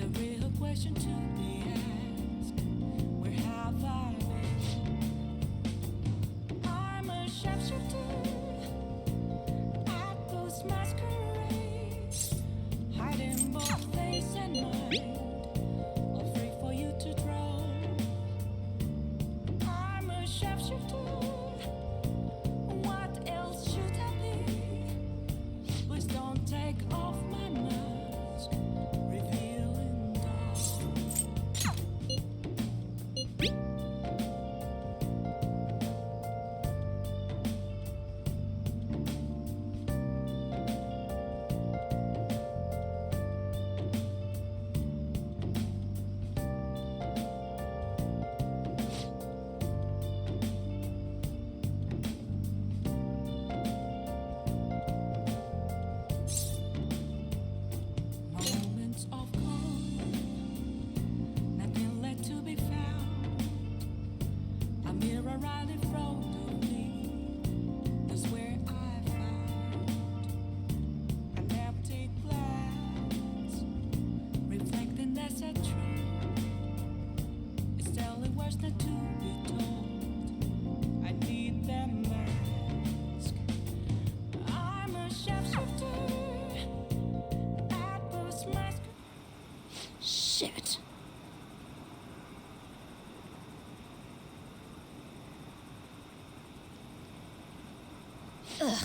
The real question to be asked, where have I been? I'm a sharpshooter at those masquerades, hiding both face and mind, all free for you to draw. I'm a sharpshooter. What else should I be? Please don't take off my mask, revealing dark. Moments of calm, nothing left to be found. A mirror right in front of me, that's where I found an empty glass, reflecting that's a truth. It's telling words not to be told. I need that mask. I'm a sharpshooter at those masks. Shit. Huh?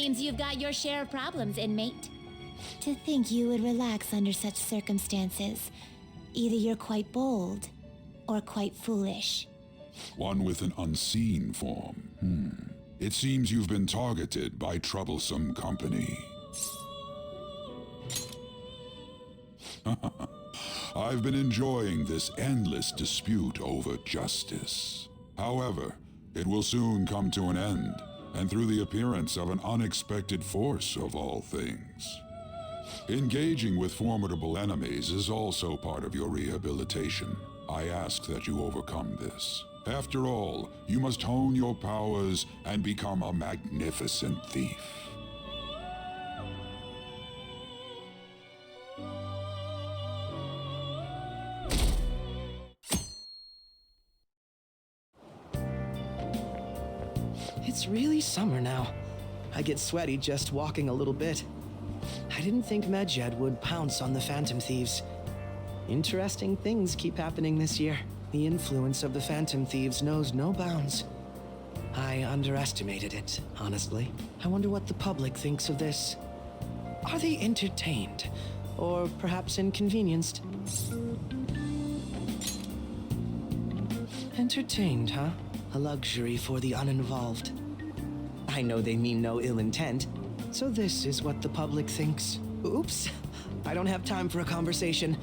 Seems you've got your share of problems, inmate. To think you would relax under such circumstances. Either you're quite bold, or quite foolish. One with an unseen form. It seems you've been targeted by troublesome company. I've been enjoying this endless dispute over justice. However, it will soon come to an end, and through the appearance of an unexpected force of all things. Engaging with formidable enemies is also part of your rehabilitation. I ask that you overcome this. After all, you must hone your powers and become a magnificent thief. It's really summer now. I get sweaty just walking a little bit. I didn't think Medjed would pounce on the Phantom Thieves. Interesting things keep happening this year. The influence of the Phantom Thieves knows no bounds. I underestimated it, honestly. I wonder what the public thinks of this. Are they entertained? Or perhaps inconvenienced? Entertained, huh? A luxury for the uninvolved. I know they mean no ill intent, so this is what the public thinks. Oops, I don't have time for a conversation.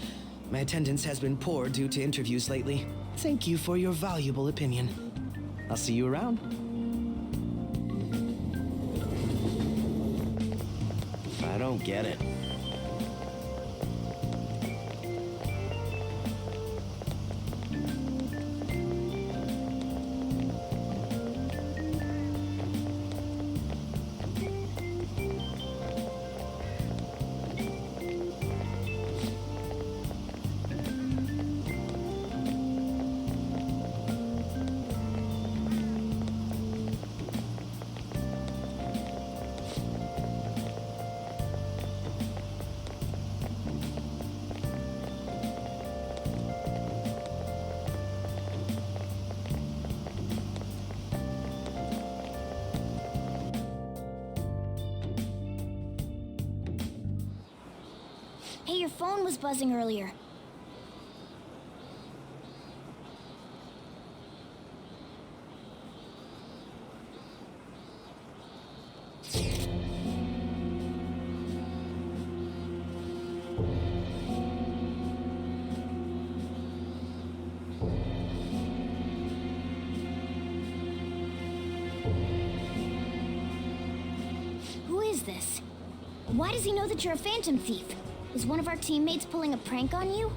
My attendance has been poor due to interviews lately. Thank you for your valuable opinion. I'll see you around. I don't get it. Hey, your phone was buzzing earlier. Who is this? Why does he know that you're a Phantom Thief? Is one of our teammates pulling a prank on you?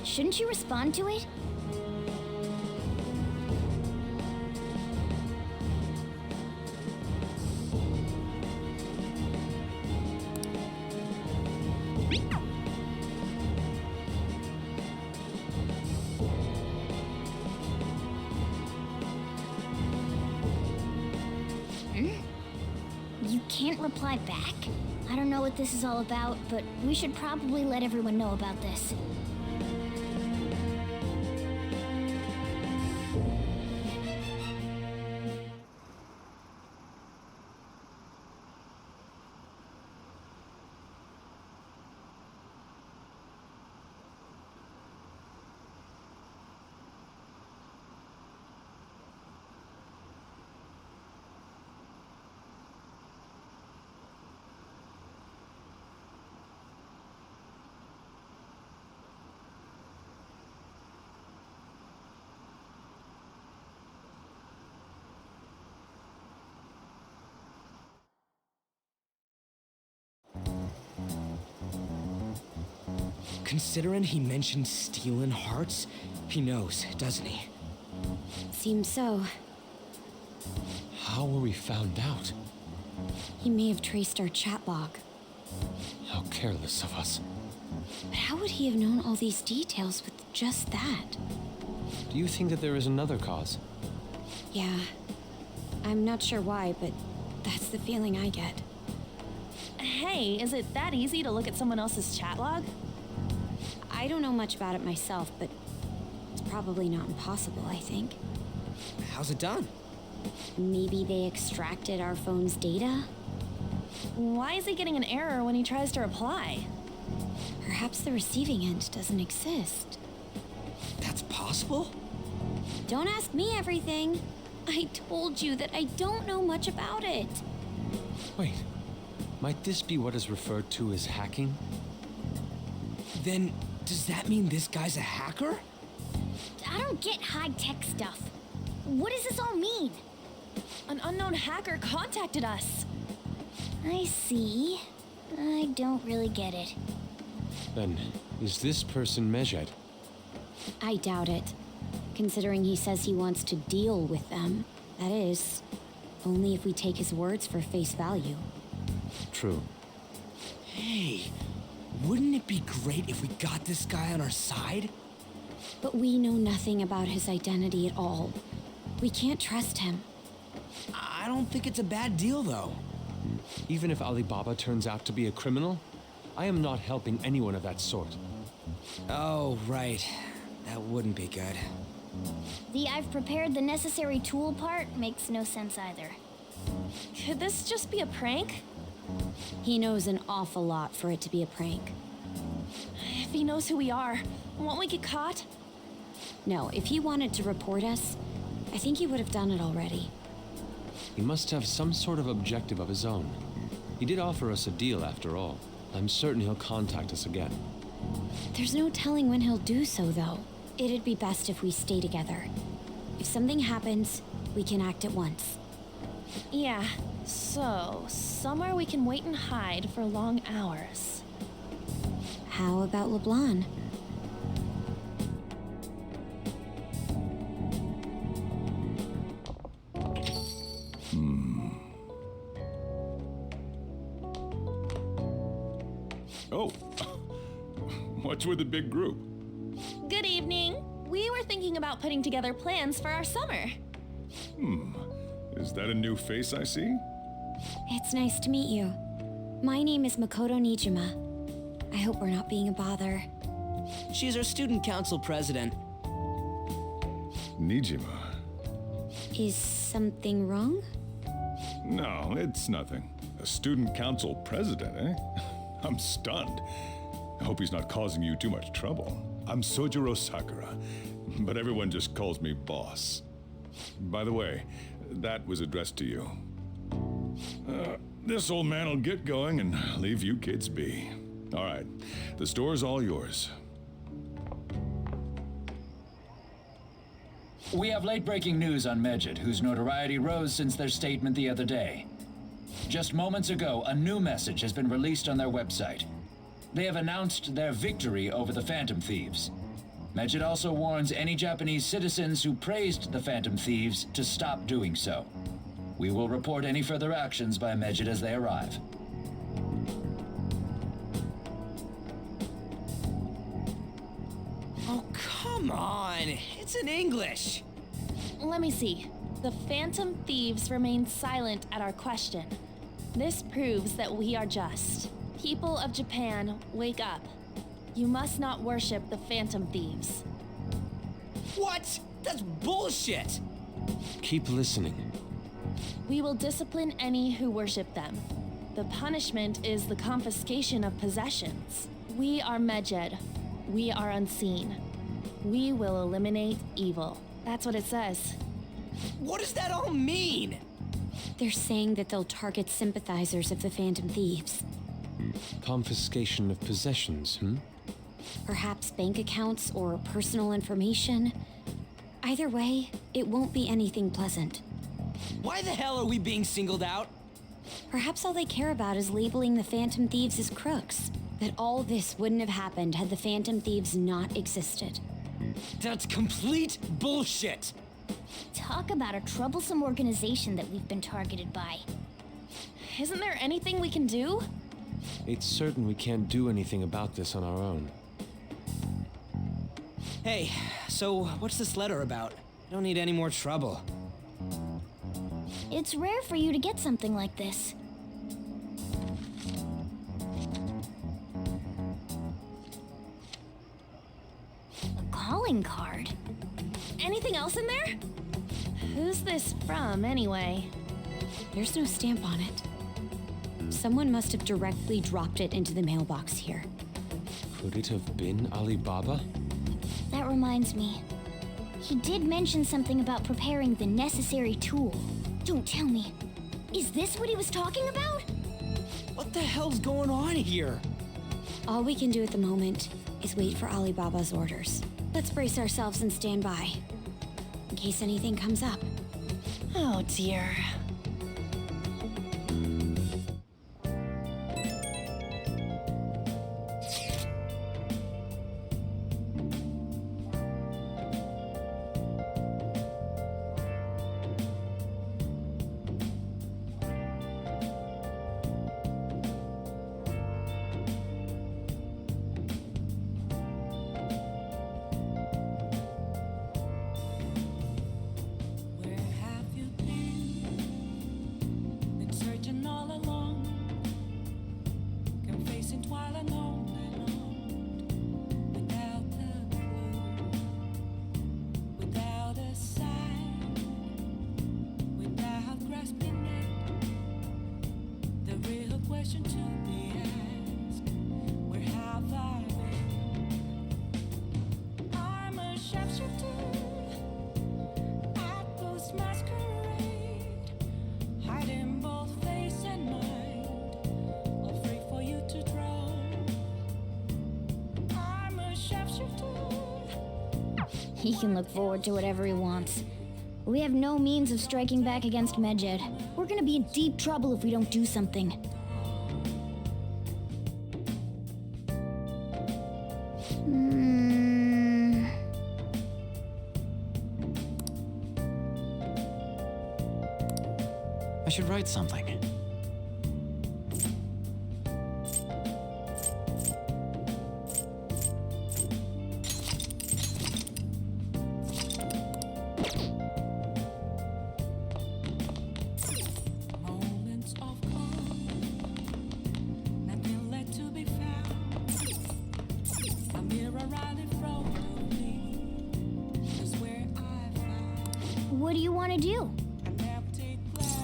Shouldn't you respond to it? You can't reply back? I don't know what this is all about, but we should probably let everyone know about this. Considering he mentioned stealing hearts, he knows, doesn't he? Seems so. How were we found out? He may have traced our chat log. How careless of us. But how would he have known all these details with just that? Do you think that there is another cause? Yeah. I'm not sure why, but that's the feeling I get. Hey, is it that easy to look at someone else's chat log? I don't know much about it myself, but it's probably not impossible, I think. How's it done? Maybe they extracted our phone's data? Why is he getting an error when he tries to reply? Perhaps the receiving end doesn't exist. That's possible? Don't ask me everything. I told you that I don't know much about it. Wait, might this be what is referred to as hacking? Then, does that mean this guy's a hacker? I don't get high-tech stuff. What does this all mean? An unknown hacker contacted us. I see. I don't really get it. Then, is this person Medjed? I doubt it. Considering he says he wants to deal with them. That is, only if we take his words for face value. True. Hey, wouldn't it be great if we got this guy on our side? But we know nothing about his identity at all. We can't trust him. I don't think it's a bad deal, though. Even if Alibaba turns out to be a criminal, I am not helping anyone of that sort. Oh, right. That wouldn't be good. The "I've prepared the necessary tool" part makes no sense either. Could this just be a prank? He knows an awful lot for it to be a prank. If he knows who we are, won't we get caught? No, if he wanted to report us, I think he would have done it already. He must have some sort of objective of his own. He did offer us a deal after all. I'm certain he'll contact us again. There's no telling when he'll do so, though. It'd be best if we stay together. If something happens, we can act at once. Yeah, so somewhere we can wait and hide for long hours. How about LeBlanc? Oh, what's with the big group? Good evening. We were thinking about putting together plans for our summer. Is that a new face I see? It's nice to meet you. My name is Makoto Nijima. I hope we're not being a bother. She's our student council president. Nijima. Is something wrong? No, it's nothing. A student council president, eh? I'm stunned. I hope he's not causing you too much trouble. I'm Sojiro Sakura, but everyone just calls me boss. By the way, that was addressed to you. This old man will get going and leave you kids be. All right, the store's all yours. We have late-breaking news on Medjed, whose notoriety rose since their statement the other day. Just moments ago, a new message has been released on their website. They have announced their victory over the Phantom Thieves. Medjed also warns any Japanese citizens who praised the Phantom Thieves to stop doing so. We will report any further actions by Medjed as they arrive. Oh, come on! It's in English! Let me see. The Phantom Thieves remain silent at our question. This proves that we are just. People of Japan, wake up. You must not worship the Phantom Thieves. What? That's bullshit! Keep listening. We will discipline any who worship them. The punishment is the confiscation of possessions. We are Medjed. We are unseen. We will eliminate evil. That's what it says. What does that all mean? They're saying that they'll target sympathizers of the Phantom Thieves. Confiscation of possessions, Perhaps bank accounts or personal information. Either way, it won't be anything pleasant. Why the hell are we being singled out? Perhaps all they care about is labeling the Phantom Thieves as crooks. That all this wouldn't have happened had the Phantom Thieves not existed. That's complete bullshit! Talk about a troublesome organization that we've been targeted by. Isn't there anything we can do? It's certain we can't do anything about this on our own. Hey, so what's this letter about? I don't need any more trouble. It's rare for you to get something like this. A calling card? Anything else in there? Who's this from, anyway? There's no stamp on it. Someone must have directly dropped it into the mailbox here. Could it have been Alibaba? That reminds me. He did mention something about preparing the necessary tool. Don't tell me. Is this what he was talking about? What the hell's going on here? All we can do at the moment is wait for Alibaba's orders. Let's brace ourselves and stand by, in case anything comes up. Oh dear. Where have you been? Been searching all along, confessing while alone without a clue, without a sign, without grasping it. The real question to be asked: where have I been? I'm a sharpshooter. At Ghost Masquerade, hiding both face and mind, all free for you to draw. I'm a sharpshooter. He can look forward to whatever he wants. We have no means of striking back against Medjed. We're gonna be in deep trouble if we don't do something. I should write something. Moments of calm, nothing left to be found. A mirror right in front of me is where I found What do you want to do? an empty glass.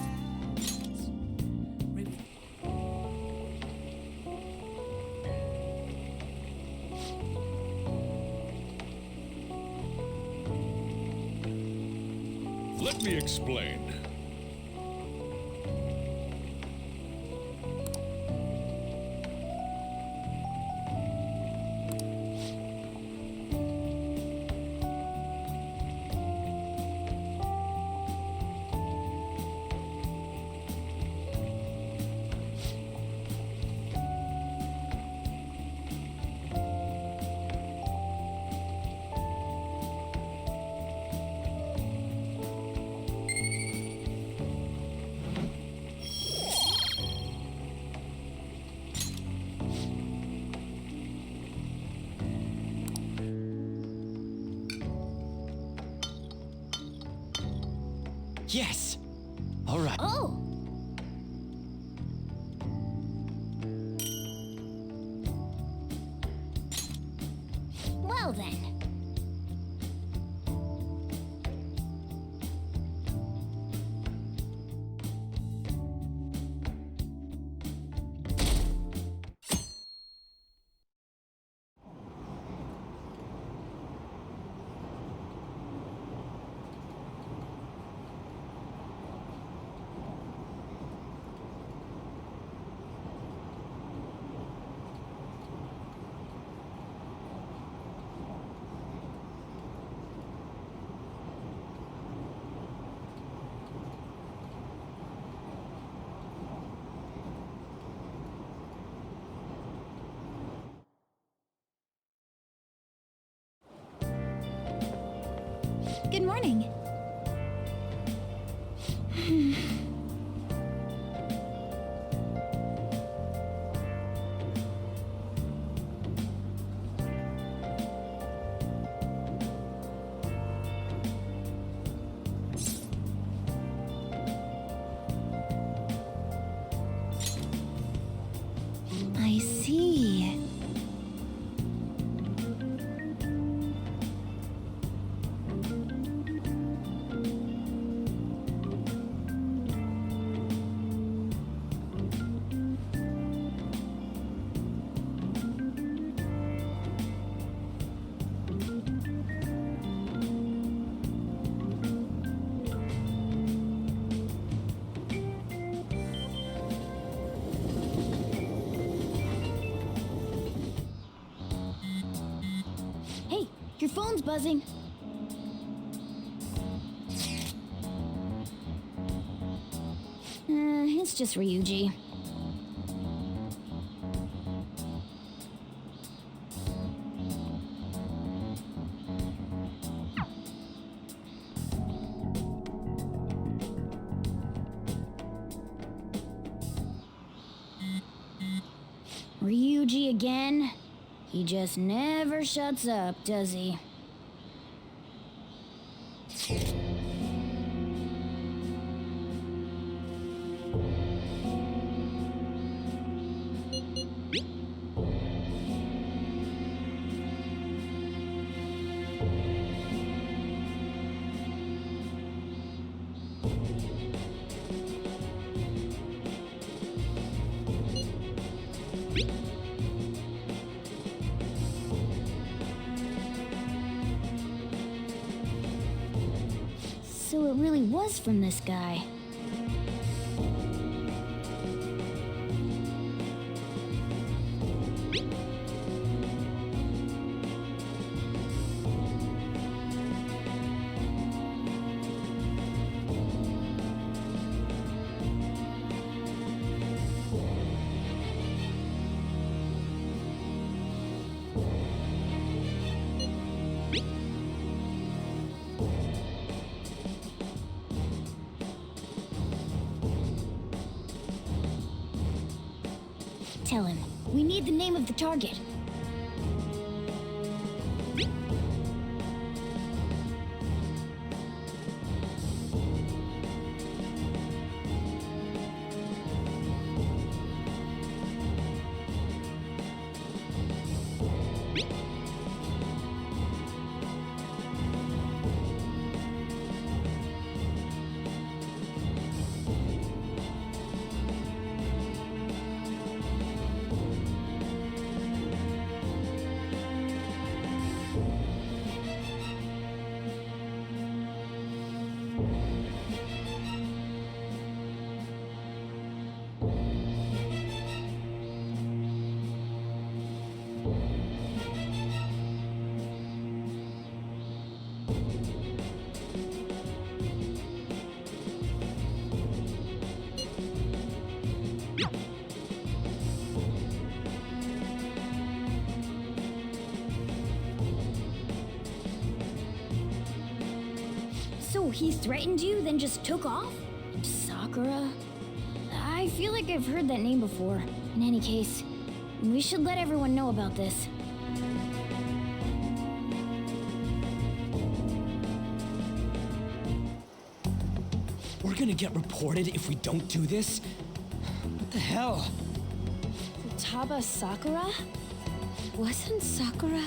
Let me explain. Yes! All right. Oh! Well then. morning. I see. Hey, your phone's buzzing. It's just Ryuji. Ryuji again? He just never shuts up, does he? So it really was from this guy. Tell him. We need the name of the target. So he threatened you, then just took off? Sakura? I feel like I've heard that name before. In any case, we should let everyone know about this. We're gonna get reported if we don't do this? What the hell? Futaba Sakura? Wasn't Sakura?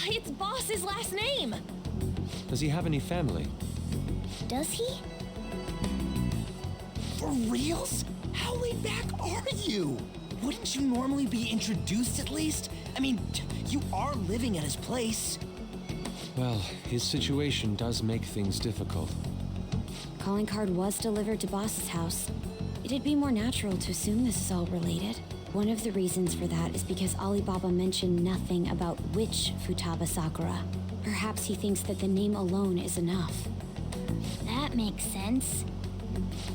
It's Boss's last name! Does he have any family? Does he? For reals? How laid back are you? Wouldn't you normally be introduced at least? I mean, you are living at his place. Well, his situation does make things difficult. Calling card was delivered to Boss's house. It'd be more natural to assume this is all related. One of the reasons for that is because Alibaba mentioned nothing about which Futaba Sakura. Perhaps he thinks that the name alone is enough. That makes sense.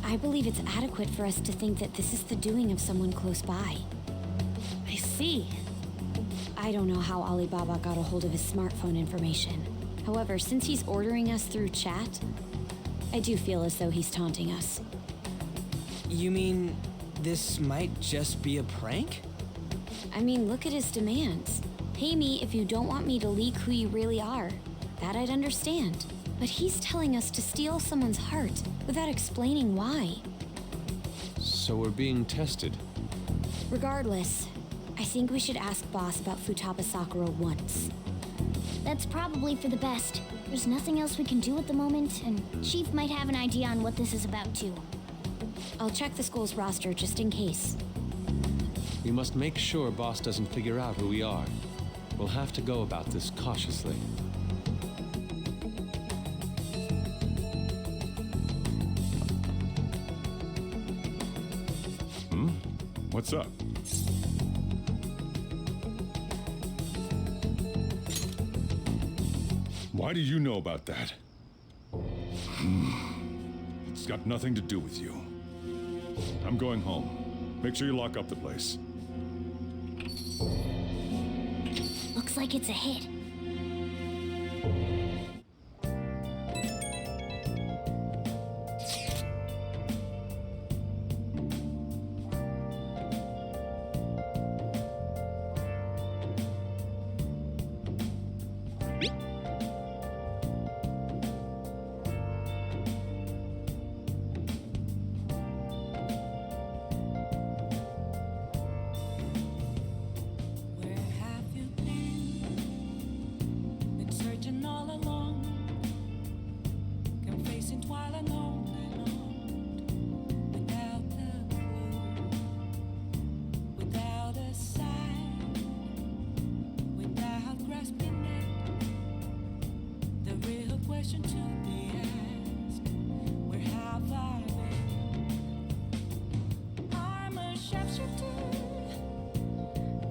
I believe it's adequate for us to think that this is the doing of someone close by. I see. I don't know how Alibaba got a hold of his smartphone information. However, since he's ordering us through chat, I do feel as though he's taunting us. You mean this might just be a prank? I mean, look at his demands. Pay me if you don't want me to leak who you really are. That I'd understand. But he's telling us to steal someone's heart without explaining why. So we're being tested. Regardless, I think we should ask Boss about Futaba Sakura once. That's probably for the best. There's nothing else we can do at the moment, and Chief might have an idea on what this is about too. I'll check the school's roster just in case. We must make sure Boss doesn't figure out who we are. We'll have to go about this cautiously. What's up? Why do you know about that? It's got nothing to do with you. I'm going home. Make sure you lock up the place. Looks like it's a hit. Where have you been? Been searching all along, confessing while alone without a clue, without a sign, without grasping it. The real question to be asked: where have I been? I'm a sharpshooter.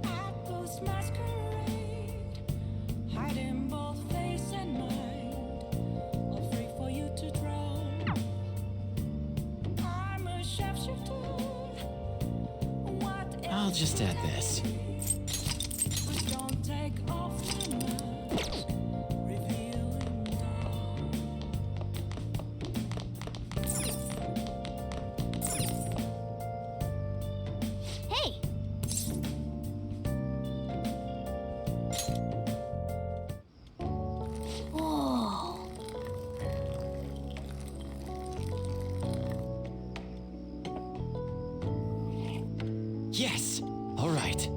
At ghost masquerade, hiding both face and mind, all free for you to draw. I'm a sharpshooter. What I'll just add this. but don't take off too much, revealing dawn. Hey! Whoa. Yes! All right.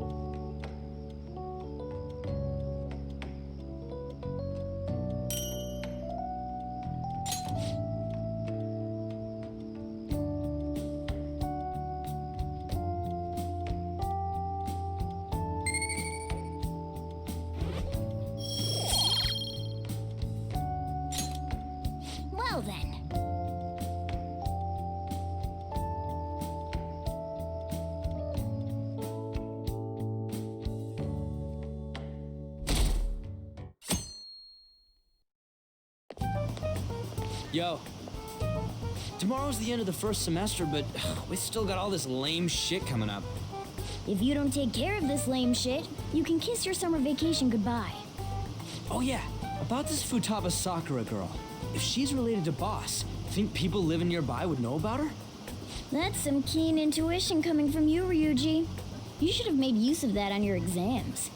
Well then. Yo. Tomorrow's the end of the first semester, but we still got all this lame shit coming up. If you don't take care of this lame shit, you can kiss your summer vacation goodbye. Oh yeah, about this Futaba Sakura girl. If she's related to Boss, think people living nearby would know about her? That's some keen intuition coming from you, Ryuji. You should have made use of that on your exams.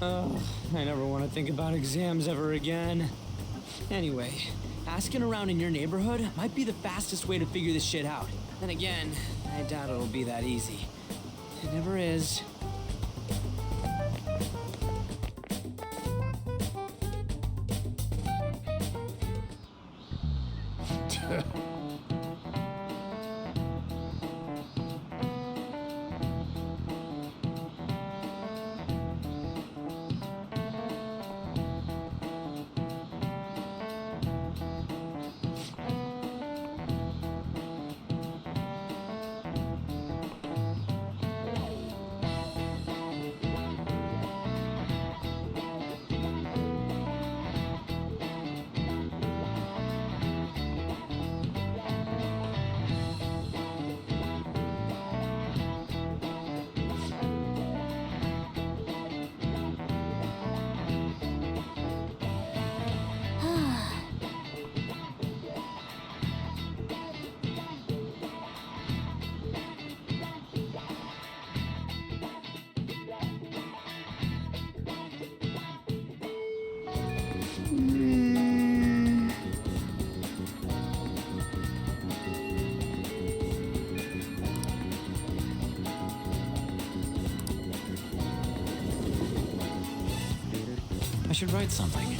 Oh, I never want to think about exams ever again. Anyway, asking around in your neighborhood might be the fastest way to figure this shit out. Then again, I doubt it'll be that easy. It never is. should write something.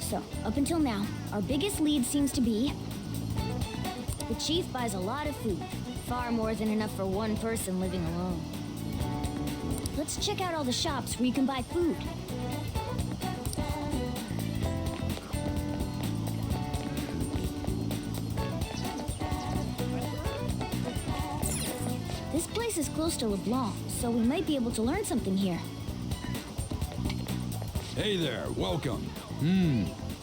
So, up until now, our biggest lead seems to be the chief buys a lot of food, far more than enough for one person living alone. Let's check out all the shops where you can buy food. This place is close to LeBlanc, so we might be able to learn something here. Hey there, welcome.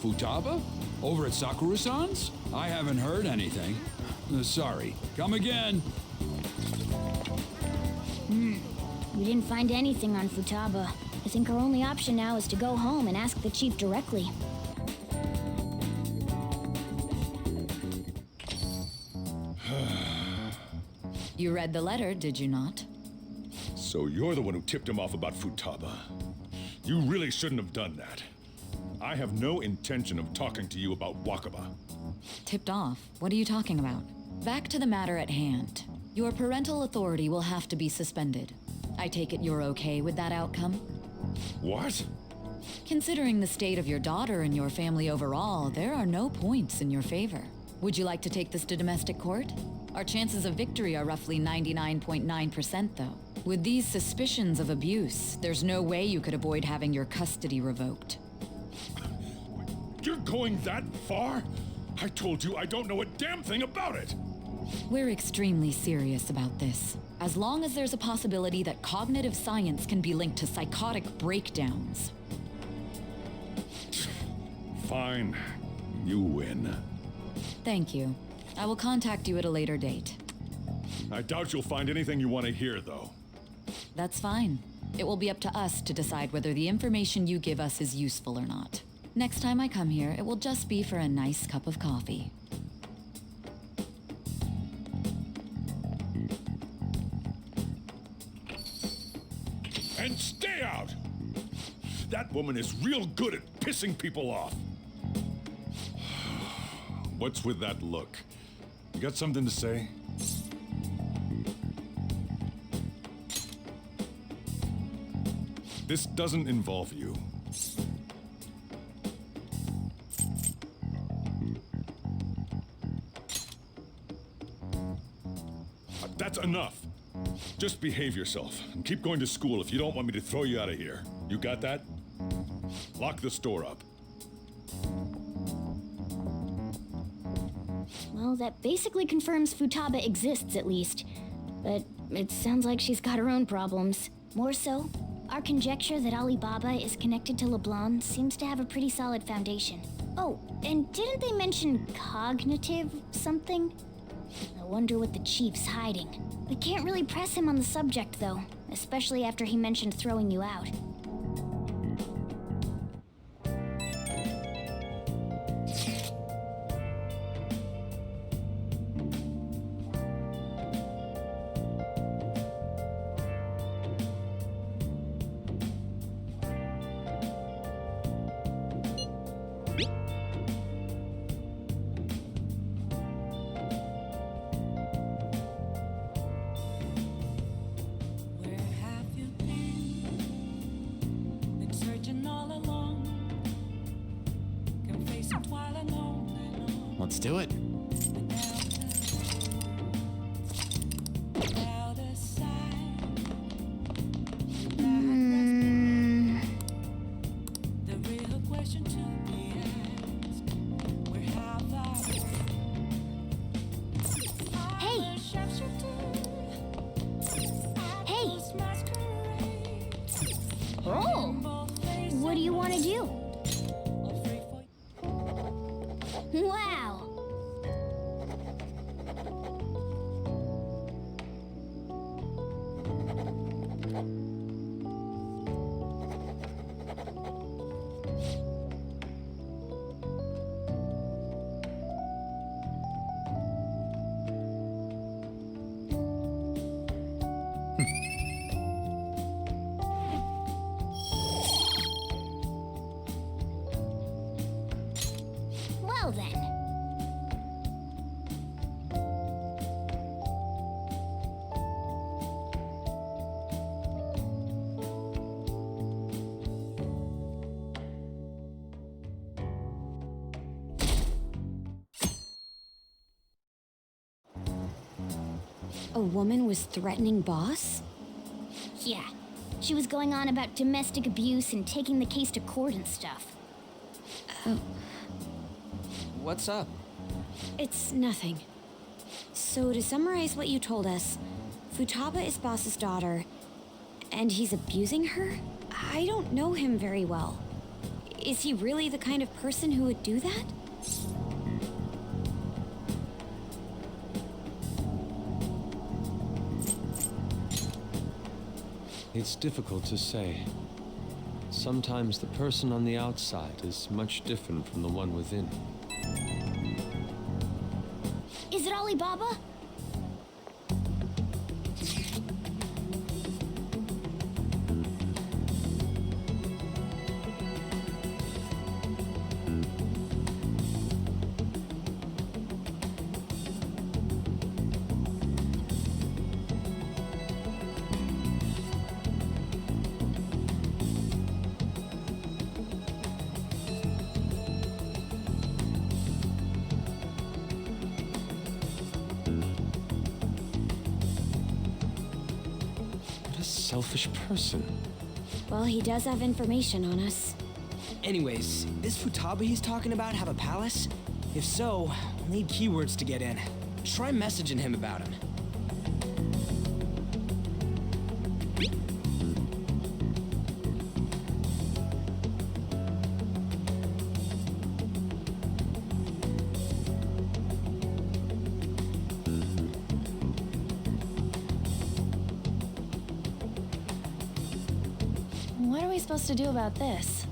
Futaba? Over at Sakura-san's? I haven't heard anything. Sorry. Come again. We didn't find anything on Futaba. I think our only option now is to go home and ask the chief directly. You read the letter, did you not? So you're the one who tipped him off about Futaba. You really shouldn't have done that. I have no intention of talking to you about Wakaba. Tipped off? What are you talking about? Back to the matter at hand. Your parental authority will have to be suspended. I take it you're okay with that outcome? What? Considering the state of your daughter and your family overall, there are no points in your favor. Would you like to take this to domestic court? Our chances of victory are roughly 99.9%, though. With these suspicions of abuse, there's no way you could avoid having your custody revoked. You're going that far? I told you I don't know a damn thing about it! We're extremely serious about this. As long as there's a possibility that cognitive science can be linked to psychotic breakdowns. Fine. You win. Thank you. I will contact you at a later date. I doubt you'll find anything you want to hear, though. That's fine. It will be up to us to decide whether the information you give us is useful or not. Next time I come here, it will just be for a nice cup of coffee. And stay out! That woman is real good at pissing people off. What's with that look? You got something to say? This doesn't involve you. That's enough. Just behave yourself and keep going to school if you don't want me to throw you out of here. You got that? Lock the store up. Well, that basically confirms Futaba exists, at least. But it sounds like she's got her own problems. More so, our conjecture that Alibaba is connected to LeBlanc seems to have a pretty solid foundation. Oh, and didn't they mention cognitive something? I wonder what the chief's hiding. We can't really press him on the subject, though, especially after he mentioned throwing you out. Let's do it. Well then. A woman was threatening Boss? Yeah. She was going on about domestic abuse and taking the case to court and stuff. Oh. What's up? It's nothing. So to summarize what you told us, Futaba is Boss's daughter, and he's abusing her? I don't know him very well. Is he really the kind of person who would do that? It's difficult to say. Sometimes the person on the outside is much different from the one within. Is it selfish person. Well, he does have information on us. Anyways, this Futaba he's talking about have a palace? If so, we'll need keywords to get in. Try messaging him about him. What are we supposed to do about this?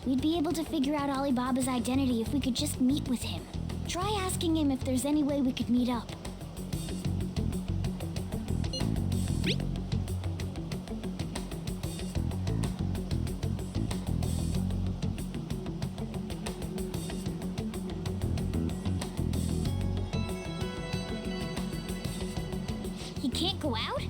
We'd be able to figure out Alibaba's identity if we could just meet with him. Try asking him if there's any way we could meet up. He can't go out?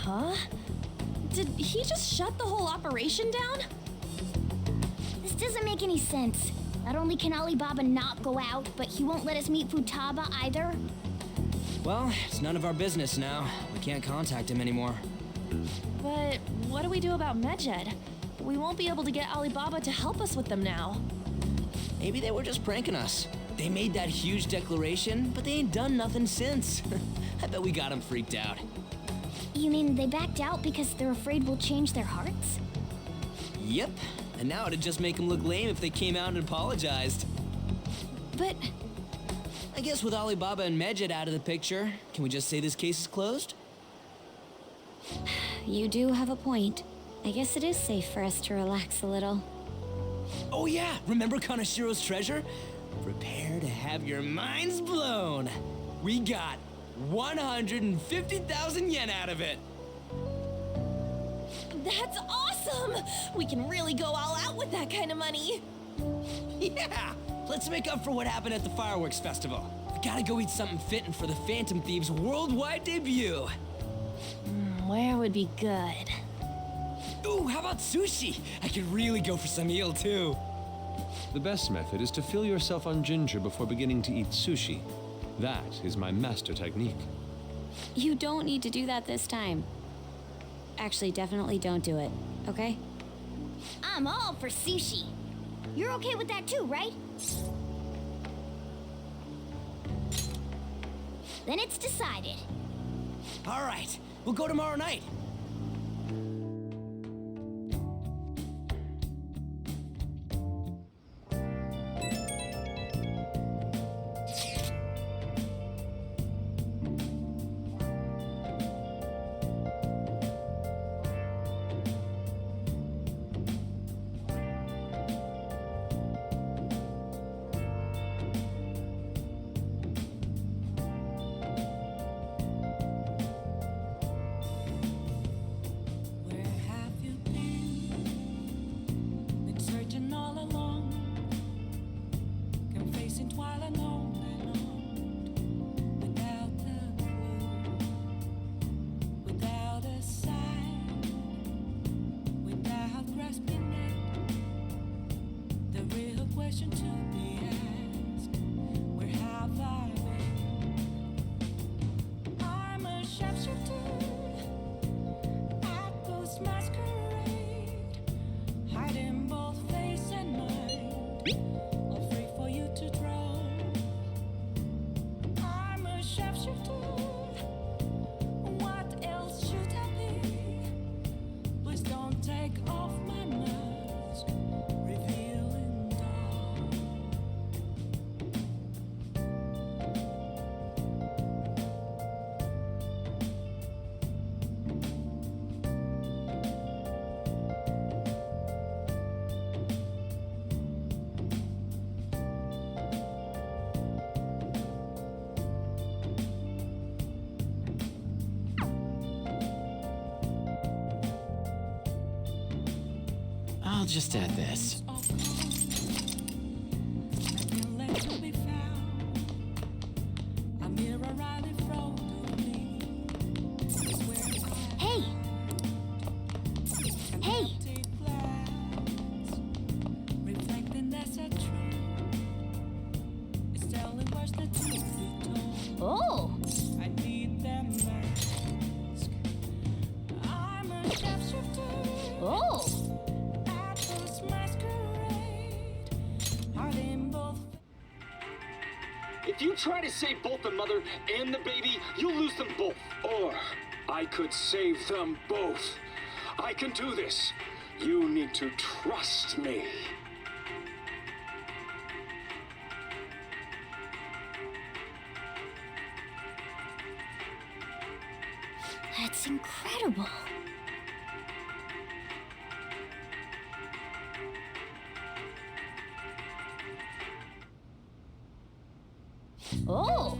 Huh? Did he just shut the whole operation down? This doesn't make any sense. Not only can Alibaba not go out, but he won't let us meet Futaba either. Well, it's none of our business now. We can't contact him anymore. But what do we do about Medjed? We won't be able to get Alibaba to help us with them now. Maybe they were just pranking us. They made that huge declaration, but they ain't done nothing since. I bet we got them freaked out. You mean they backed out because they're afraid we'll change their hearts? Yep. And now it'd just make them look lame if they came out and apologized. But I guess with Alibaba and Medjed out of the picture, can we just say this case is closed? You do have a point. I guess it is safe for us to relax a little. Oh yeah, remember Kanashiro's treasure? Prepare to have your minds blown. We got 150,000 yen out of it. that's awesome! We can really go all out with that kind of money. Yeah, let's make up for what happened at the fireworks festival. We gotta go eat something fitting for the Phantom Thieves' worldwide debut. Where would be good? Ooh, how about sushi? I could really go for some eel too. The best method is to fill yourself on ginger before beginning to eat sushi. That is my master technique. You don't need to do that this time. Actually, definitely don't do it, okay? I'm all for sushi. You're okay with that too, right? Then it's decided. All right, we'll go tomorrow night. Where have you been? Been searching all along, confessing twilight alone without the clue, without a sign, without grasping it. The real question to be asked: where have I been? I'm a sharpshooter. At Ghost Masquerade, hiding both face and mind, all free for you to draw. I'm a shadow. just add this. Hey! Hey! Oh! I need them mask. I'm a shapeshifter. Oh! At first masquerade. Are they both? If you try to save both the mother and the baby, you'll lose them both. Or I could save them both. I can do this. You need to trust me. That's incredible. Oh!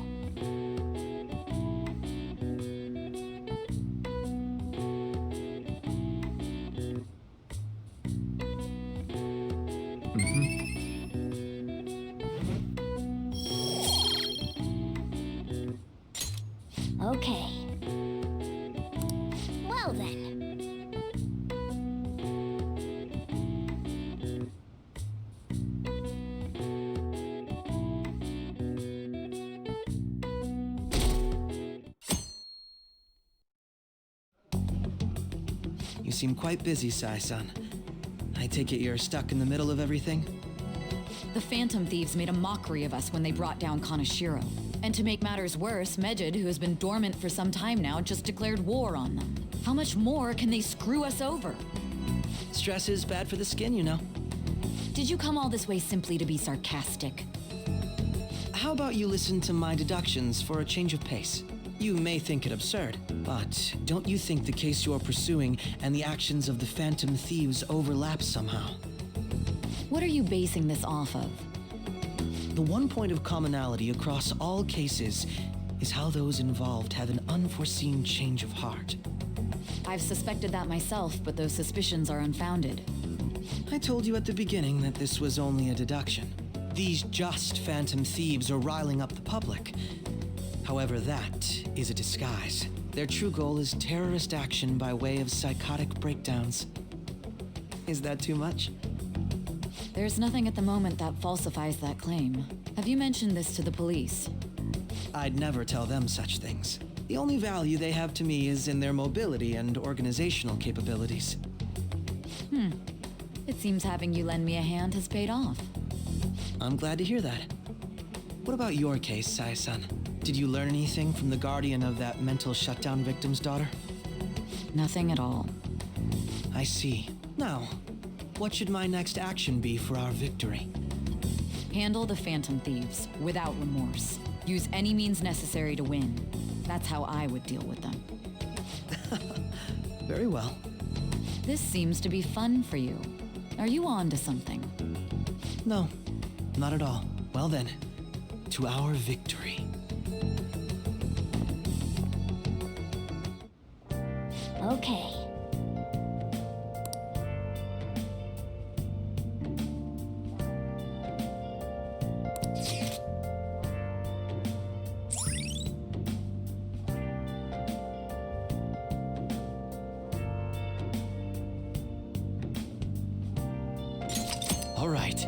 Okay. Well then. You seem quite busy, Sai-san. I take it you're stuck in the middle of everything? The Phantom Thieves made a mockery of us when they brought down Kaneshiro. And to make matters worse, Medjed, who has been dormant for some time now, just declared war on them. How much more can they screw us over? Stress is bad for the skin, you know. Did you come all this way simply to be sarcastic? How about you listen to my deductions for a change of pace? You may think it absurd, but don't you think the case you're pursuing and the actions of the Phantom Thieves overlap somehow? What are you basing this off of? The one point of commonality across all cases is how those involved have an unforeseen change of heart. I've suspected that myself, but those suspicions are unfounded. I told you at the beginning that this was only a deduction. These just Phantom Thieves are riling up the public. However, that is a disguise. Their true goal is terrorist action by way of psychotic breakdowns. Is that too much? There's nothing at the moment that falsifies that claim. Have you mentioned this to the police? I'd never tell them such things. The only value they have to me is in their mobility and organizational capabilities. It seems having you lend me a hand has paid off. I'm glad to hear that. What about your case, Sai-san? Did you learn anything from the guardian of that mental shutdown victim's daughter? Nothing at all. I see. Now, what should my next action be for our victory? Handle the Phantom Thieves without remorse. Use any means necessary to win. That's how I would deal with them. Very well. This seems to be fun for you. Are you on to something? No, not at all. Well then, to our victory. Okay. All right.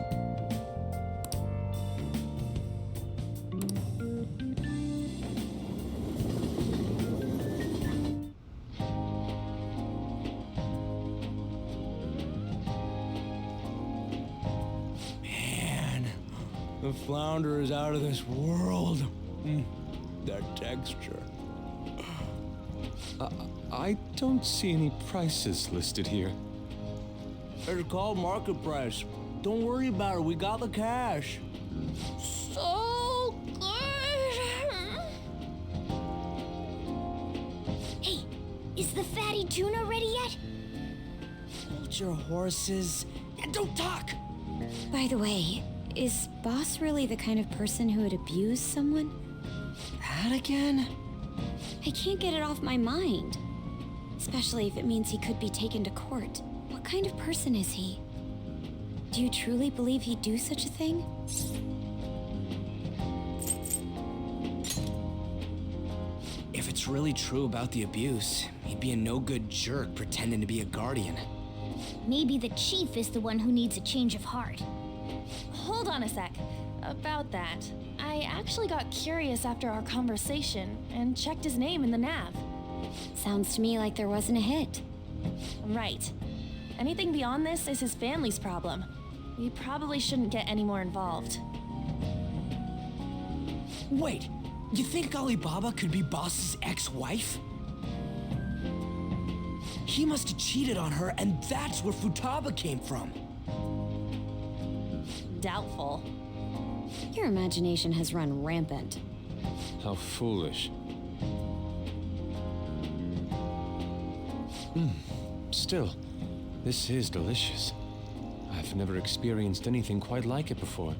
Man, the flounder is out of this world. That texture. I don't see any prices listed here. It's called market price. Don't worry about it. We got the cash. So good. Hey, is the fatty tuna ready yet? Hold your horses and don't talk. By the way, is Boss really the kind of person who would abuse someone? That again? I can't get it off my mind. Especially if it means he could be taken to court. What kind of person is he? Do you truly believe he'd do such a thing? If it's really true about the abuse, he'd be a no-good jerk pretending to be a guardian. Maybe the chief is the one who needs a change of heart. Hold on a sec. About that, I actually got curious after our conversation and checked his name in the nav. Sounds to me like there wasn't a hit. Right. Anything beyond this is his family's problem. We probably shouldn't get any more involved. Wait, you think Alibaba could be Boss's ex-wife? He must have cheated on her, and that's where Futaba came from. Doubtful. Your imagination has run rampant. How foolish. Still, this is delicious. I've never experienced anything quite like it before.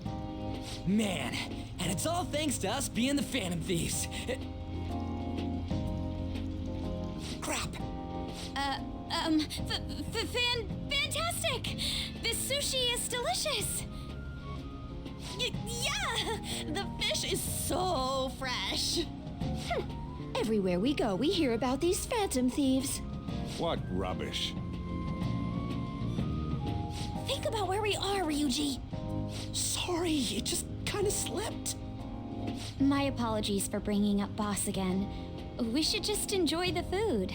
Man, and it's all thanks to us being the Phantom Thieves. Crap. Fantastic! This sushi is delicious! Yeah! The fish is so fresh! Everywhere we go, we hear about these phantom thieves. What rubbish. Think about where we are, Ryuji. Sorry, it just kind of slipped. My apologies for bringing up Boss again. We should just enjoy the food.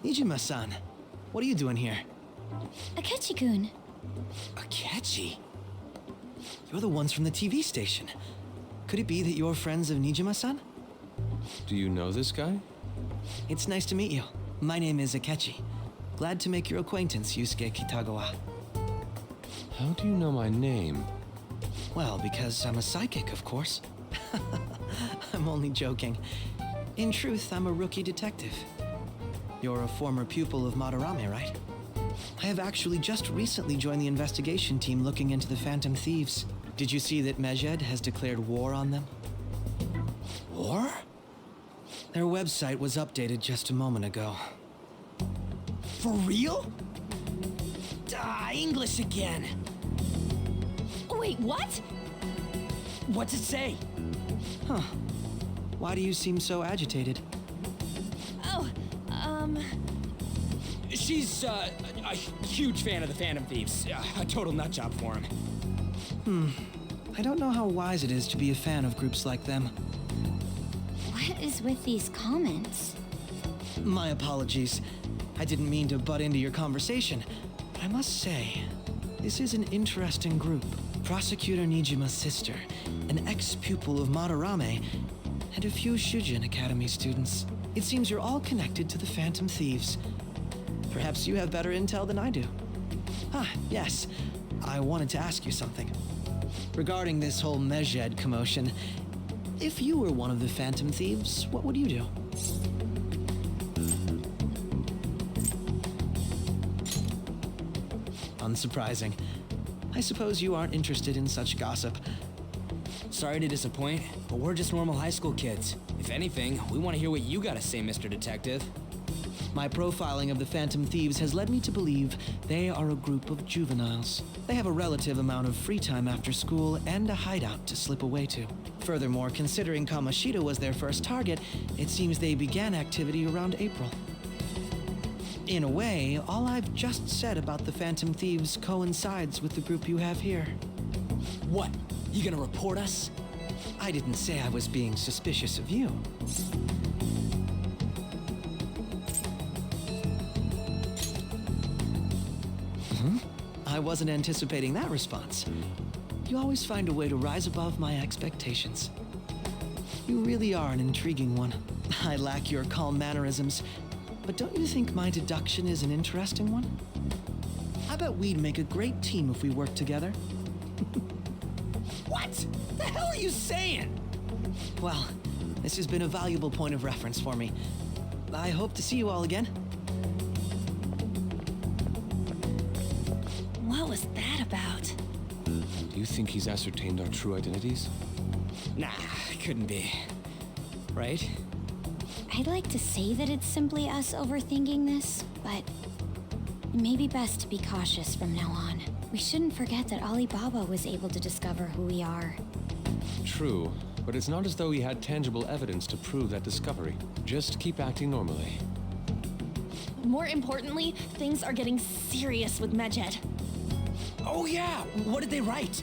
Nijima-san, what are you doing here? Akechi-kun. Akechi? You're the ones from the TV station. Could it be that you're friends of Nijima-san? Do you know this guy? It's nice to meet you. My name is Akechi. Glad to make your acquaintance, Yusuke Kitagawa. How do you know my name? Well, because I'm a psychic, of course. I'm only joking. In truth, I'm a rookie detective. You're a former pupil of Madarame, right? I have actually just recently joined the investigation team looking into the Phantom Thieves. Did you see that Medjed has declared war on them? War? Their website was updated just a moment ago. For real? English again. Wait, what? What's it say? Huh. Why do you seem so agitated? Oh, She's, a huge fan of the Phantom Thieves. A total nutjob for him. I don't know how wise it is to be a fan of groups like them. What is with these comments? My apologies. I didn't mean to butt into your conversation, but I must say, this is an interesting group. Prosecutor Nijima's sister, an ex-pupil of Madarame, and a few Shujin Academy students. It seems you're all connected to the Phantom Thieves. Perhaps you have better intel than I do. Ah, yes. I wanted to ask you something. Regarding this whole Medjed commotion, if you were one of the Phantom Thieves, what would you do? Unsurprising. I suppose you aren't interested in such gossip. Sorry to disappoint, but we're just normal high school kids. If anything, we want to hear what you gotta say, Mr. Detective. My profiling of the Phantom Thieves has led me to believe they are a group of juveniles. They have a relative amount of free time after school and a hideout to slip away to. Furthermore, considering Kamoshida was their first target, it seems they began activity around April. In a way, all I've just said about the Phantom Thieves coincides with the group you have here. What? You gonna report us? I didn't say I was being suspicious of you. I wasn't anticipating that response. You always find a way to rise above my expectations. You really are an intriguing one. I lack your calm mannerisms, but don't you think my deduction is an interesting one? I bet we'd make a great team if we worked together. What? The hell are you saying? Well, this has been a valuable point of reference for me. I hope to see you all again. What was that about? Do you think he's ascertained our true identities? Nah, couldn't be. Right? I'd like to say that it's simply us overthinking this, but It may be best to be cautious from now on. We shouldn't forget that Alibaba was able to discover who we are. True, but it's not as though he had tangible evidence to prove that discovery. Just keep acting normally. More importantly, things are getting serious with Medjed. Oh yeah, what did they write?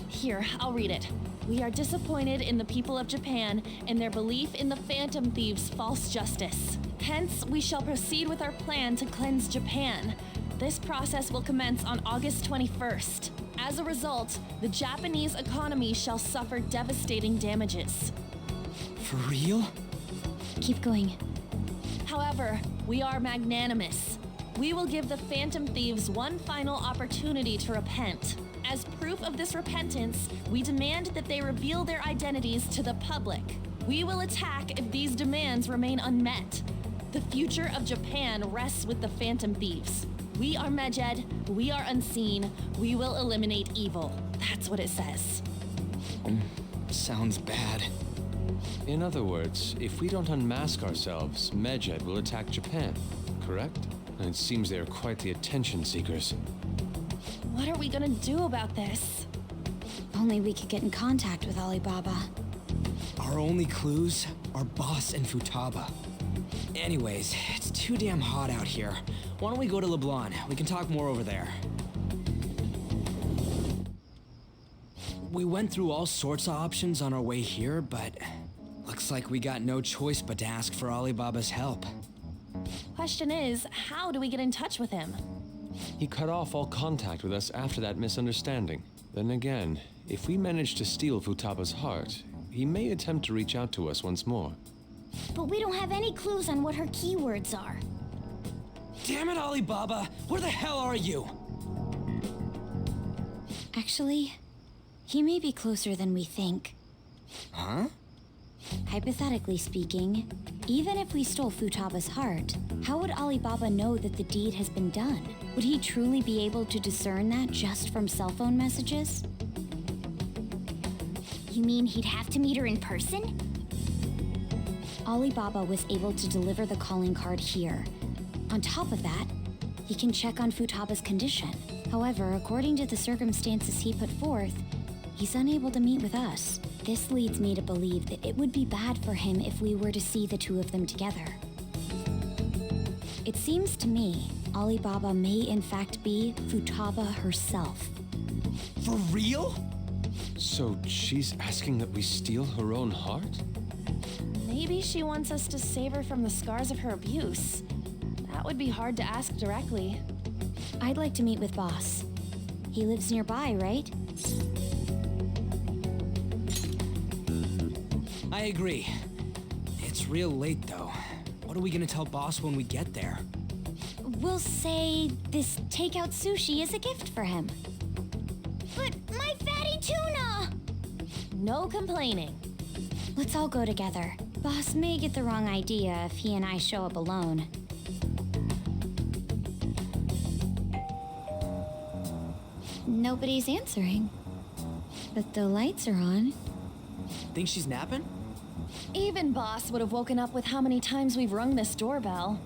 Here, I'll read it. We are disappointed in the people of Japan and their belief in the Phantom Thieves' false justice. Hence, we shall proceed with our plan to cleanse Japan. This process will commence on August 21st. As a result, the Japanese economy shall suffer devastating damages. For real? Keep going. However, we are magnanimous. We will give the Phantom Thieves one final opportunity to repent. As proof of this repentance, we demand that they reveal their identities to the public. We will attack if these demands remain unmet. The future of Japan rests with the Phantom Thieves. We are Medjed, we are unseen, we will eliminate evil. That's what it says. Sounds bad. In other words, if we don't unmask ourselves, Medjed will attack Japan, correct? And it seems they are quite the attention seekers. What are we gonna do about this? If only we could get in contact with Alibaba. Our only clues are Boss and Futaba. Anyways, it's too damn hot out here. Why don't we go to Leblon? We can talk more over there. We went through all sorts of options on our way here, but looks like we got no choice but to ask for Alibaba's help. Question is, how do we get in touch with him? He cut off all contact with us after that misunderstanding. Then again, if we manage to steal Futaba's heart, he may attempt to reach out to us once more. But we don't have any clues on what her keywords are. Damn it, Alibaba! Where the hell are you? Actually, he may be closer than we think. Huh? Hypothetically speaking, even if we stole Futaba's heart, how would Alibaba know that the deed has been done? Would he truly be able to discern that just from cell phone messages? You mean he'd have to meet her in person? Alibaba was able to deliver the calling card here. On top of that, he can check on Futaba's condition. However, according to the circumstances he put forth, he's unable to meet with us. This leads me to believe that it would be bad for him if we were to see the two of them together. It seems to me Alibaba may in fact be Futaba herself. For real? So she's asking that we steal her own heart? Maybe she wants us to save her from the scars of her abuse. That would be hard to ask directly. I'd like to meet with Boss. He lives nearby, right? I agree. It's real late, though. What are we gonna tell Boss when we get there? We'll say this takeout sushi is a gift for him. But my fatty tuna! No complaining. Let's all go together. Boss may get the wrong idea if he and I show up alone. Nobody's answering. But the lights are on. Think she's napping? Even Boss would have woken up with how many times we've rung this doorbell.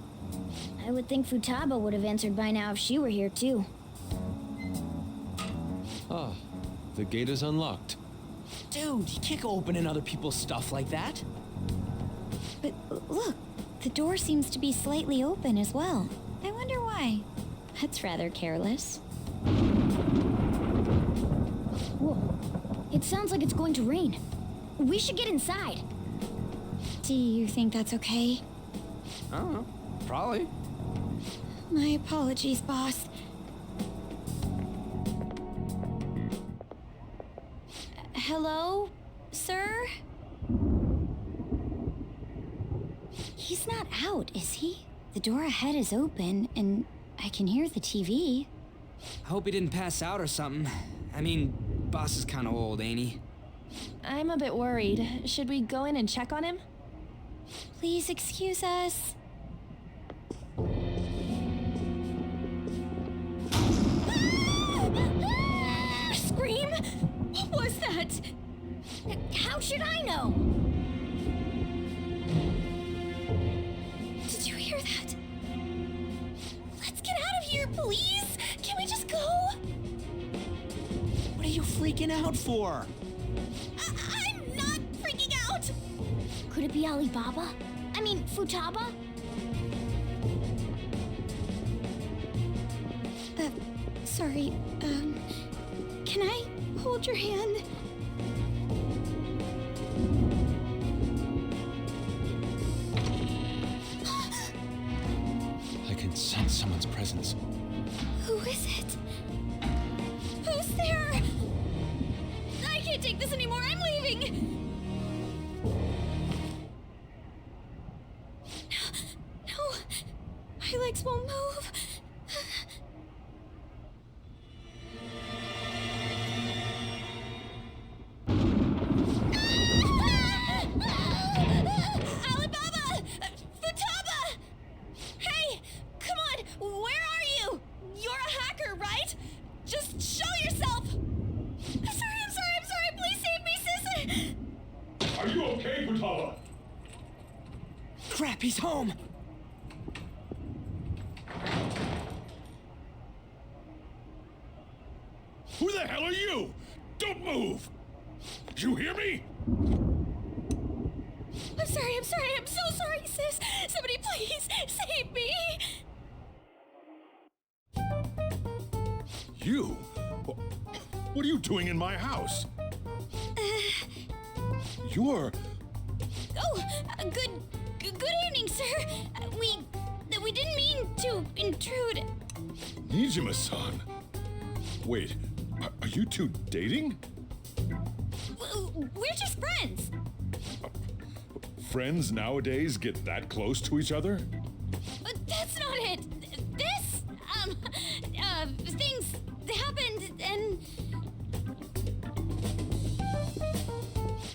I would think Futaba would have answered by now if she were here too. Ah, the gate is unlocked. Dude, you can't go opening other people's stuff like that. But look, the door seems to be slightly open as well. I wonder why. That's rather careless. Whoa. It sounds like it's going to rain. We should get inside. Do you think that's okay? I don't know. Probably. My apologies, Boss. Hello, sir? He's not out, is he? The door ahead is open, and I can hear the TV. I hope he didn't pass out or something. I mean, Boss is kind of old, ain't he? I'm a bit worried. Should we go in and check on him? Please excuse us. Scream? What was that? How should I know? Did you hear that? Let's get out of here freaking out for? I'm not freaking out! Could it be Alibaba? I mean, Futaba? Sorry, can I hold your hand? I can sense someone's presence. Who is it? Who's there? I can't take this anymore. I'm leaving. No, my legs won't move. Alibaba! Futaba! Hey, come on! Where are you? You're a hacker, right? Just show yourself! I'm sorry, please save me, sis! Are you okay, Futaba? Crap, he's home! Who the hell are you? Don't move! You hear me? I'm so sorry, sis! Somebody please save me! You? What are you doing in my house? You're... Oh, good evening, sir. We didn't mean to intrude. Nijima-san. Wait, are you two dating? We're just friends. Friends nowadays get that close to each other? But that's not it. This, things happened and...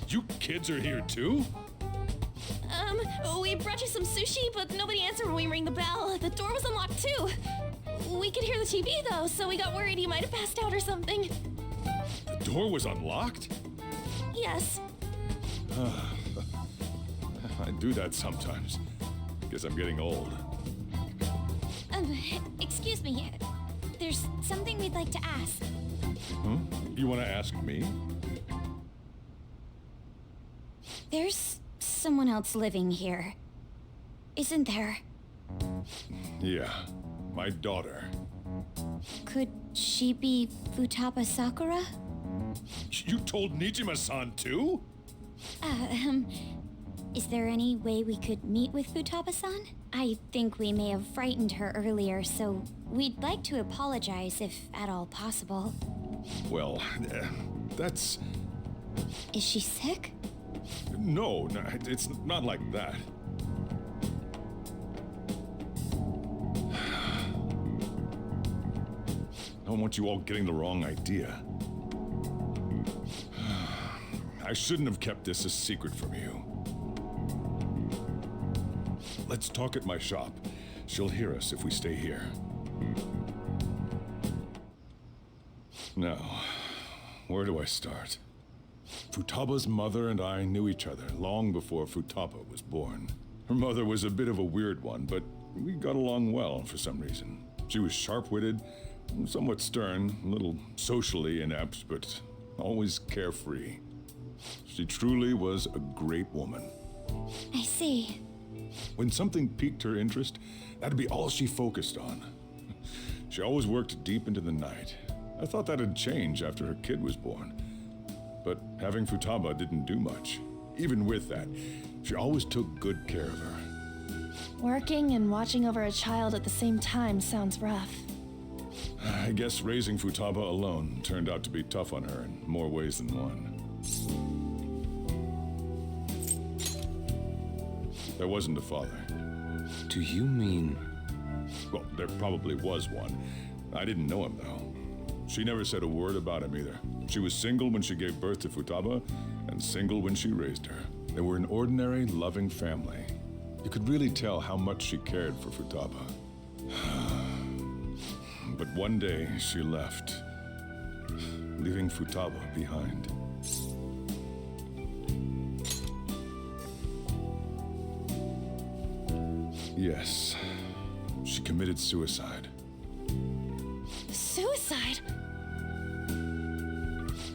You kids are here too? We brought you some sushi, but nobody answered when we rang the bell. The door was unlocked too. We could hear the TV though, so we got worried you might have passed out or something. The door was unlocked? Yes. I do that sometimes. Guess I'm getting old. Excuse me. There's something we'd like to ask. Huh? You want to ask me? There's someone else living here, isn't there? Yeah, my daughter. Could she be Futaba Sakura? You told Nijima-san too? Is there any way we could meet with Futaba-san? I think we may have frightened her earlier, so we'd like to apologize if at all possible. Well, that's... Is she sick? No, it's not like that. I don't want you all getting the wrong idea. I shouldn't have kept this a secret from you. Let's talk at my shop. She'll hear us if we stay here. Now, where do I start? Futaba's mother and I knew each other long before Futaba was born. Her mother was a bit of a weird one, but we got along well for some reason. She was sharp-witted, somewhat stern, a little socially inept, but always carefree. She truly was a great woman. I see. When something piqued her interest, that'd be all she focused on. She always worked deep into the night. I thought that'd change after her kid was born. But having Futaba didn't do much. Even with that, she always took good care of her. Working and watching over a child at the same time sounds rough. I guess raising Futaba alone turned out to be tough on her in more ways than one. There wasn't a father. Do you mean... Well, there probably was one. I didn't know him, though. She never said a word about him either. She was single when she gave birth to Futaba, and single when she raised her. They were an ordinary, loving family. You could really tell how much she cared for Futaba. But one day, she left, leaving Futaba behind. Yes, she committed suicide. Suicide?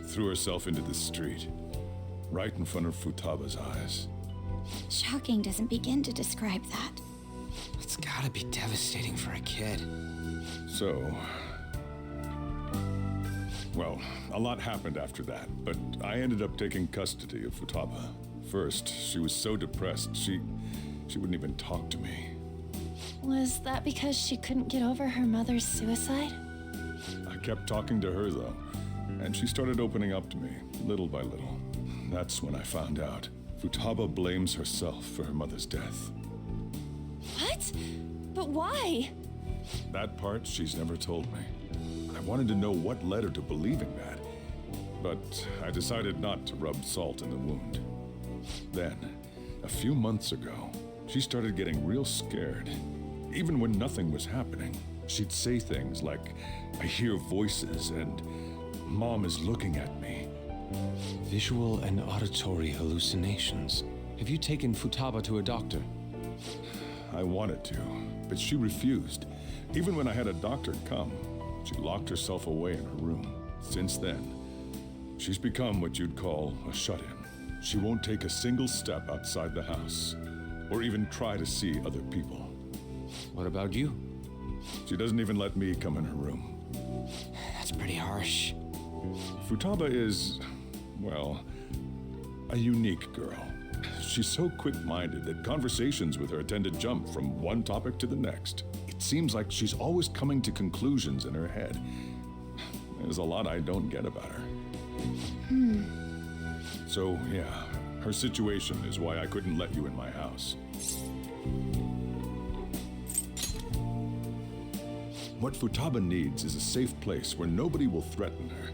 threw herself into the street, right in front of Futaba's eyes. Shocking doesn't begin to describe that. It's gotta be devastating for a kid. So, well, a lot happened after that, but I ended up taking custody of Futaba. First, she was so depressed, she wouldn't even talk to me. Was that because she couldn't get over her mother's suicide? I kept talking to her, though, and she started opening up to me, little by little. That's when I found out. Futaba blames herself for her mother's death. What? But why? That part she's never told me. I wanted to know what led her to believing that, but I decided not to rub salt in the wound. Then, a few months ago, she started getting real scared. Even when nothing was happening, she'd say things like, "I hear voices," and "Mom is looking at me." Visual and auditory hallucinations. Have you taken Futaba to a doctor? I wanted to, but she refused. Even when I had a doctor come, she locked herself away in her room. Since then, she's become what you'd call a shut-in. She won't take a single step outside the house, or even try to see other people. What about you? She doesn't even let me come in her room. That's pretty harsh. Futaba is, well, a unique girl. She's so quick-minded that conversations with her tend to jump from one topic to the next. It seems like she's always coming to conclusions in her head. There's a lot I don't get about her. So, yeah, her situation is why I couldn't let you in my house. What Futaba needs is a safe place where nobody will threaten her.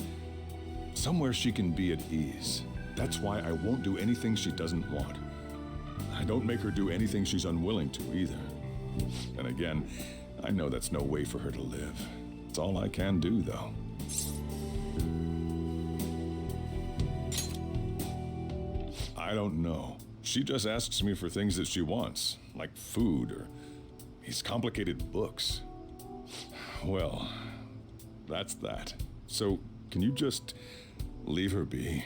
Somewhere she can be at ease. That's why I won't do anything she doesn't want. I don't make her do anything she's unwilling to either. And again, I know that's no way for her to live. It's all I can do, though. I don't know. She just asks me for things that she wants, like food or these complicated books. Well, that's that. So, can you just leave her be?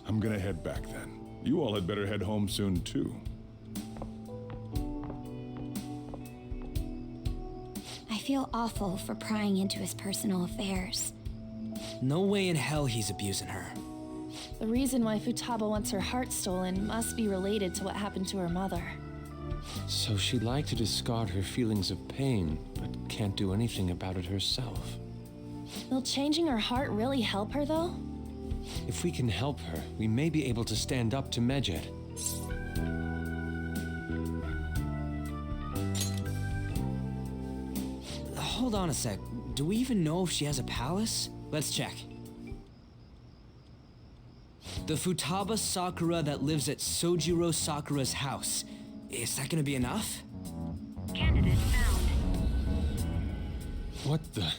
I'm gonna head back then. You all had better head home soon, too. I feel awful for prying into his personal affairs. No way in hell he's abusing her. The reason why Futaba wants her heart stolen must be related to what happened to her mother. So she'd like to discard her feelings of pain, but can't do anything about it herself. Will changing her heart really help her, though? If we can help her, we may be able to stand up to Medjed. Hold on a sec. Do we even know if she has a palace? Let's check. The Futaba Sakura that lives at Sojiro Sakura's house. Is that gonna be enough? Candidate found. What the?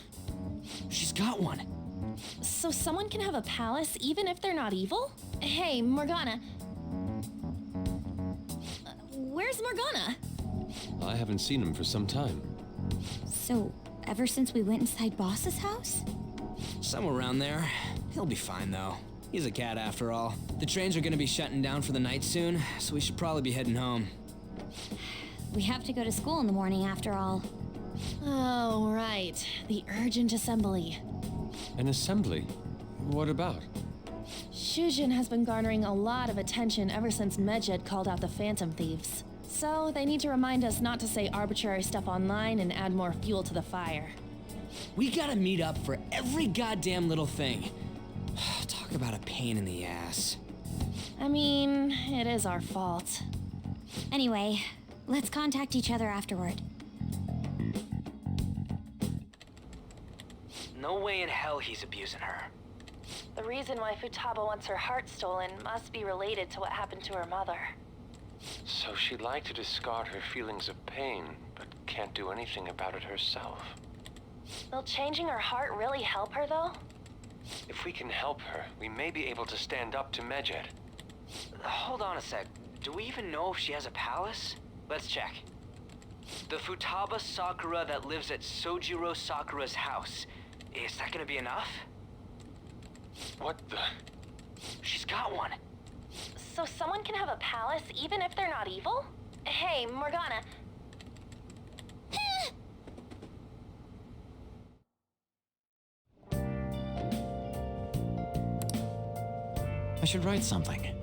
She's got one. So someone can have a palace even if they're not evil? Hey, Morgana. Where's Morgana? I haven't seen him for some time. So, ever since we went inside Boss's house? Somewhere around there. He'll be fine, though. He's a cat after all. The trains are gonna be shutting down for the night soon, so we should probably be heading home. We have to go to school in the morning after all. Oh, right. The urgent assembly. An assembly? What about? Shujin has been garnering a lot of attention ever since Medjed called out the Phantom Thieves. So they need to remind us not to say arbitrary stuff online and add more fuel to the fire. We gotta meet up for every goddamn little thing. Talk about a pain in the ass. I mean, it is our fault. Anyway, let's contact each other afterward. No way in hell he's abusing her. The reason why Futaba wants her heart stolen must be related to what happened to her mother. So she'd like to discard her feelings of pain, but can't do anything about it herself. Will changing her heart really help her, though? If we can help her, we may be able to stand up to Medjed. Hold on a sec. Do we even know if she has a palace? Let's check. The Futaba Sakura that lives at Sojiro Sakura's house. Is that gonna be enough? What the? She's got one. So someone can have a palace even if they're not evil? Hey, Morgana. I should write something.